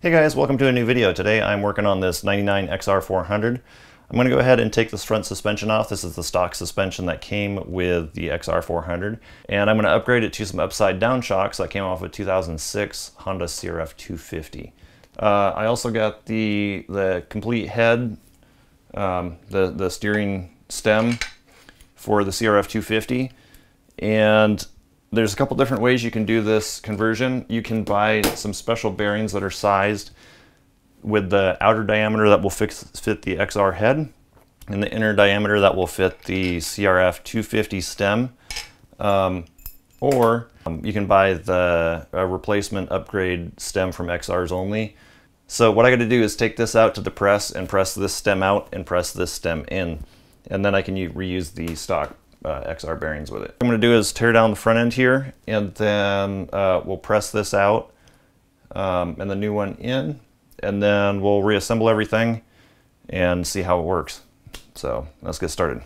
Hey guys, welcome to a new video. Today I'm working on this 99 XR400. I'm going to go ahead and take this front suspension off. This is the stock suspension that came with the XR400, and I'm going to upgrade it to some upside down shocks that came off a 2006 Honda CRF250. I also got the complete head, the steering stem for the CRF250, and there's a couple different ways you can do this conversion. You can buy some special bearings that are sized with the outer diameter that will fit the XR head and the inner diameter that will fit the CRF250 stem. Or you can buy the replacement upgrade stem from XRs only. So what I got to do is take this out to the press and press this stem out and press this stem in. And then I can reuse the stock XR bearings with it. What I'm going to do is tear down the front end here, and then we'll press this out and the new one in, and then we'll reassemble everything and see how it works. So let's get started.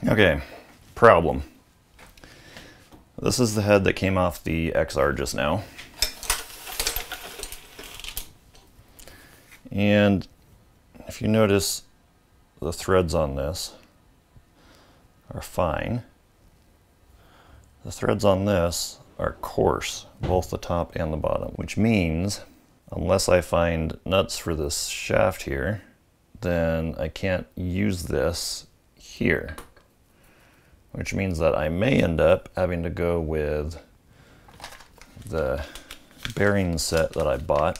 Okay, problem. This is the head that came off the XR just now. And if you notice, the threads on this are fine. The threads on this are coarse, both the top and the bottom, which means unless I find nuts for this shaft here, then I can't use this here. Which means that I may end up having to go with the bearing set that I bought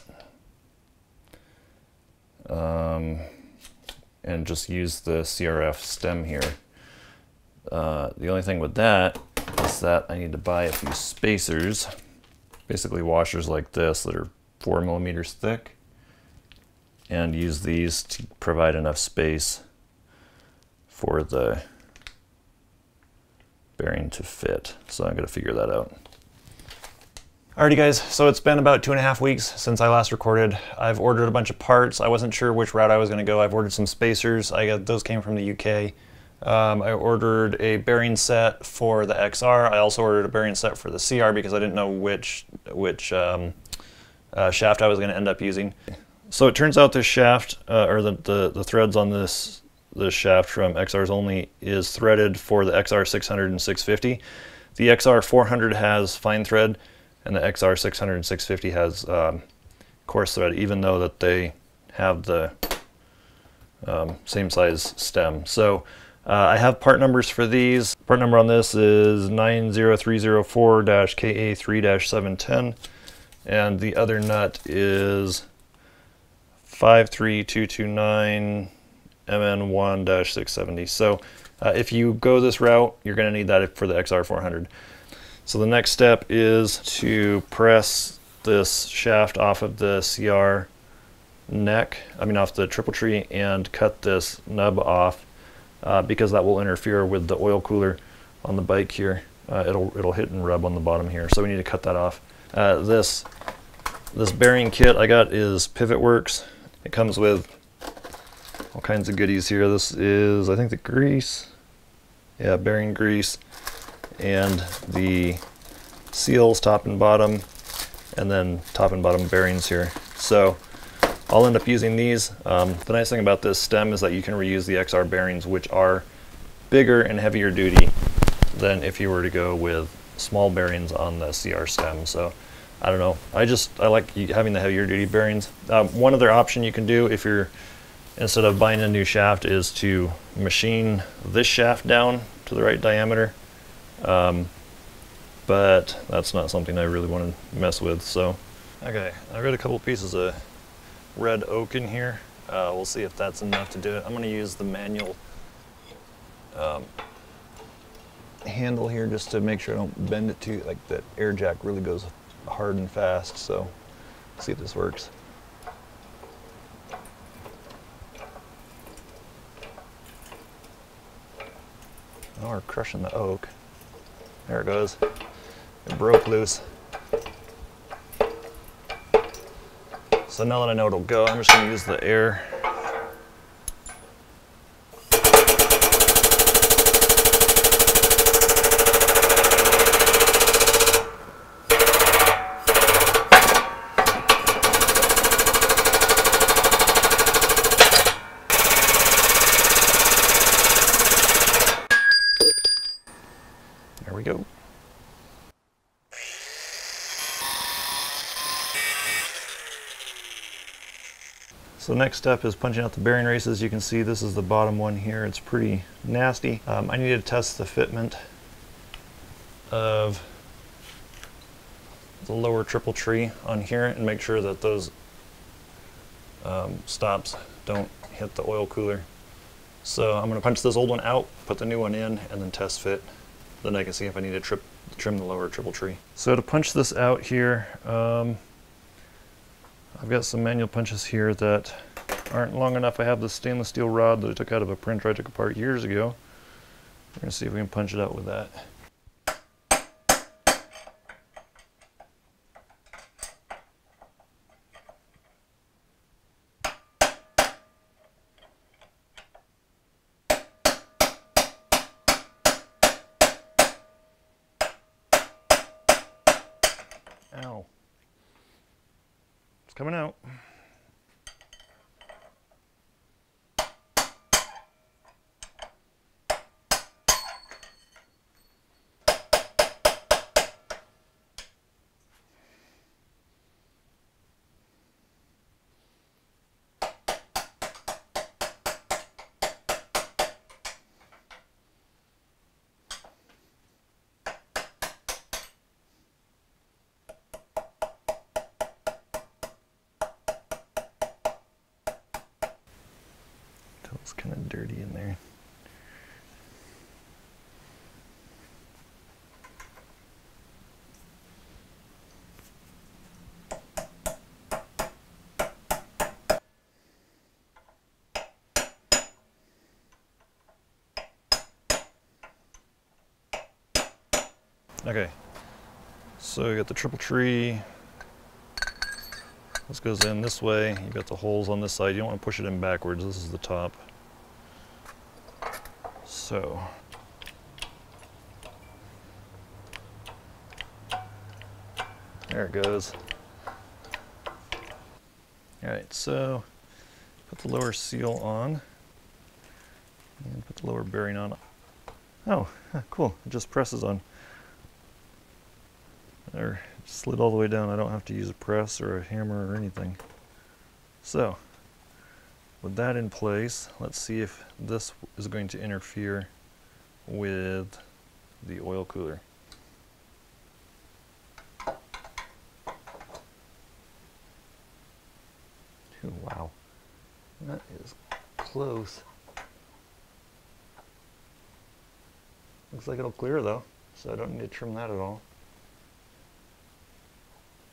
and just use the CRF stem here. The only thing with that is that I need to buy a few spacers, basically washers like this that are 4 millimeters thick, and use these to provide enough space for the bearing to fit. So I'm going to figure that out. Alrighty guys, so it's been about 2.5 weeks since I last recorded. I've ordered a bunch of parts. I wasn't sure which route I was going to go. I've ordered some spacers. Those came from the UK. I ordered a bearing set for the XR. I also ordered a bearing set for the CR because I didn't know which shaft I was going to end up using. So it turns out this shaft, or the threads on this shaft from XRs only is threaded for the XR600 and 650. The XR400 has fine thread, and the XR600 and 650 has coarse thread, even though that they have the same size stem. So I have part numbers for these. Part number on this is 90304-KA3-710, and the other nut is 53229 MN1-670. So if you go this route, you're going to need that for the XR400. So the next step is to press this shaft off of the CR neck, off the triple tree, and cut this nub off. because that will interfere with the oil cooler on the bike here. It'll hit and rub on the bottom here, so we need to cut that off. This bearing kit I got is Pivot Works. It comes with all kinds of goodies here. This is, I think, the grease. Yeah, bearing grease, and the seals, top and bottom, and then top and bottom bearings here. So I'll end up using these. The nice thing about this stem is that you can reuse the XR bearings, which are bigger and heavier duty than if you were to go with small bearings on the CR stem. So I don't know, I like having the heavier duty bearings. One other option you can do if you're, instead of buying a new shaft, is to machine this shaft down to the right diameter. But that's not something I really want to mess with. So, okay, I've got a couple pieces of red oak in here. We'll see if that's enough to do it. I'm going to use the manual handle here just to make sure I don't bend it too, like that air jack really goes hard and fast. So, see if this works. Oh, we're crushing the oak. There it goes. It broke loose. So now that I know it'll go, I'm just going to use the air. There we go. So next step is punching out the bearing races. You can see this is the bottom one here. It's pretty nasty. I need to test the fitment of the lower triple tree on here and make sure that those stops don't hit the oil cooler. So I'm going to punch this old one out, put the new one in, and then test fit. Then I can see if I need to trim the lower triple tree. So to punch this out here, I've got some manual punches here that aren't long enough. I have this stainless steel rod that I took out of a printer I took apart years ago. We're going to see if we can punch it out with that. Ow. It's coming out. It's kind of dirty in there. Okay, so you got the triple tree. This goes in this way. You've got the holes on this side. You don't want to push it in backwards. This is the top. So there it goes. All right, so put the lower seal on and put the lower bearing on. Oh, cool. It just presses on. There, it slid all the way down. I don't have to use a press or a hammer or anything. So with that in place, let's see if this is going to interfere with the oil cooler. Ooh, wow, that is close. Looks like it'll clear though, so I don't need to trim that at all.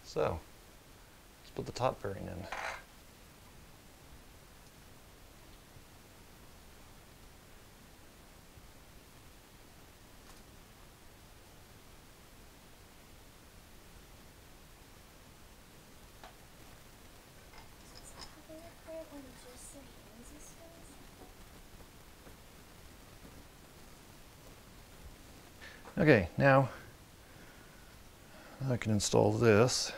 So let's put the top bearing in. Okay, now I can install this.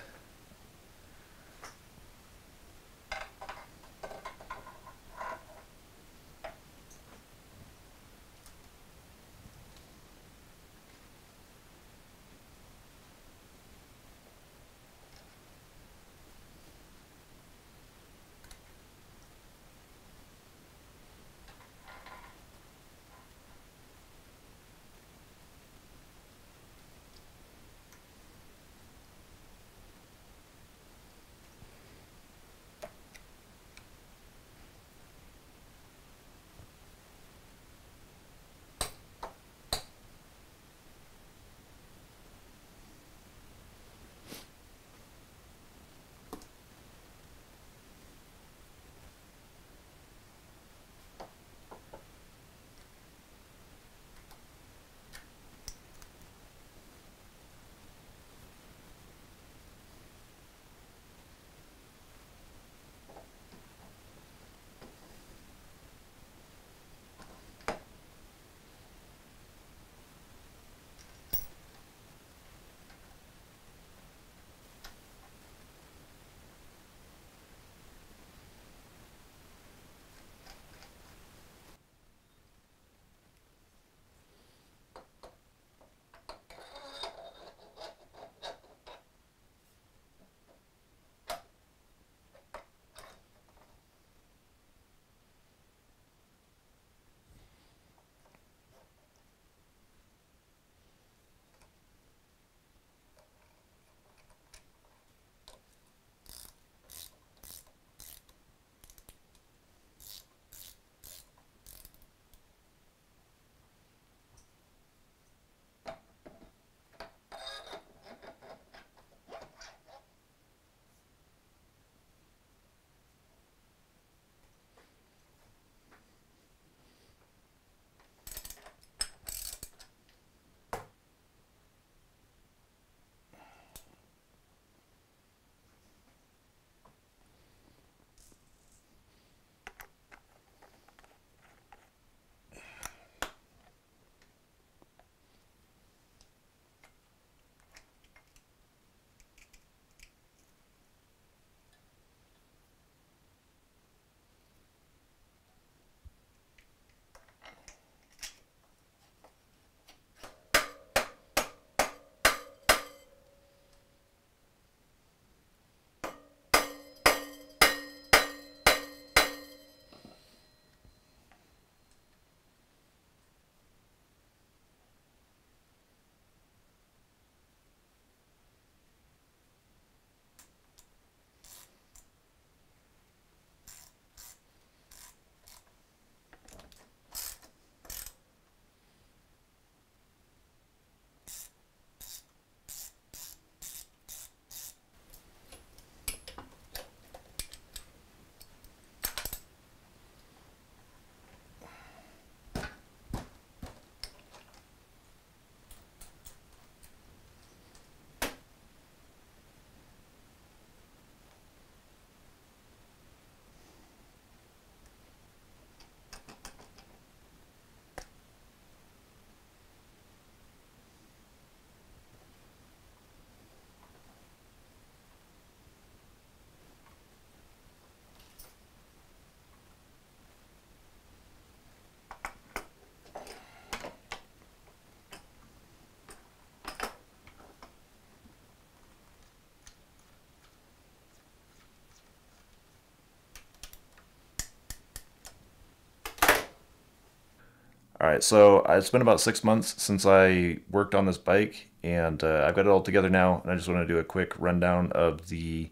All right, so it's been about 6 months since I worked on this bike, and I've got it all together now, and I just want to do a quick rundown of the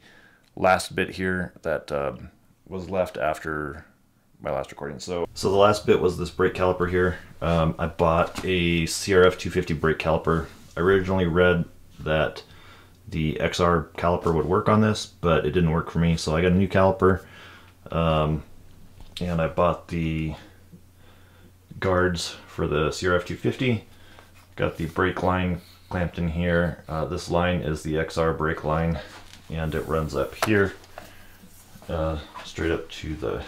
last bit here that was left after my last recording. So the last bit was this brake caliper here. I bought a CRF250 brake caliper. I originally read that the XR caliper would work on this, but it didn't work for me, so I got a new caliper, and I bought the guards for the CRF250. Got the brake line clamped in here. This line is the XR brake line, and it runs up here straight up to the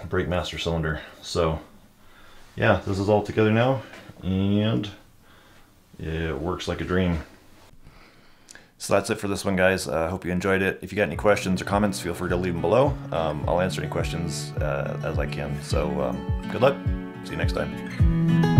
brake master cylinder. So yeah, this is all together now, and it works like a dream. So that's it for this one, guys. I hope you enjoyed it. If you got any questions or comments, feel free to leave them below. I'll answer any questions as I can. So good luck. See you next time.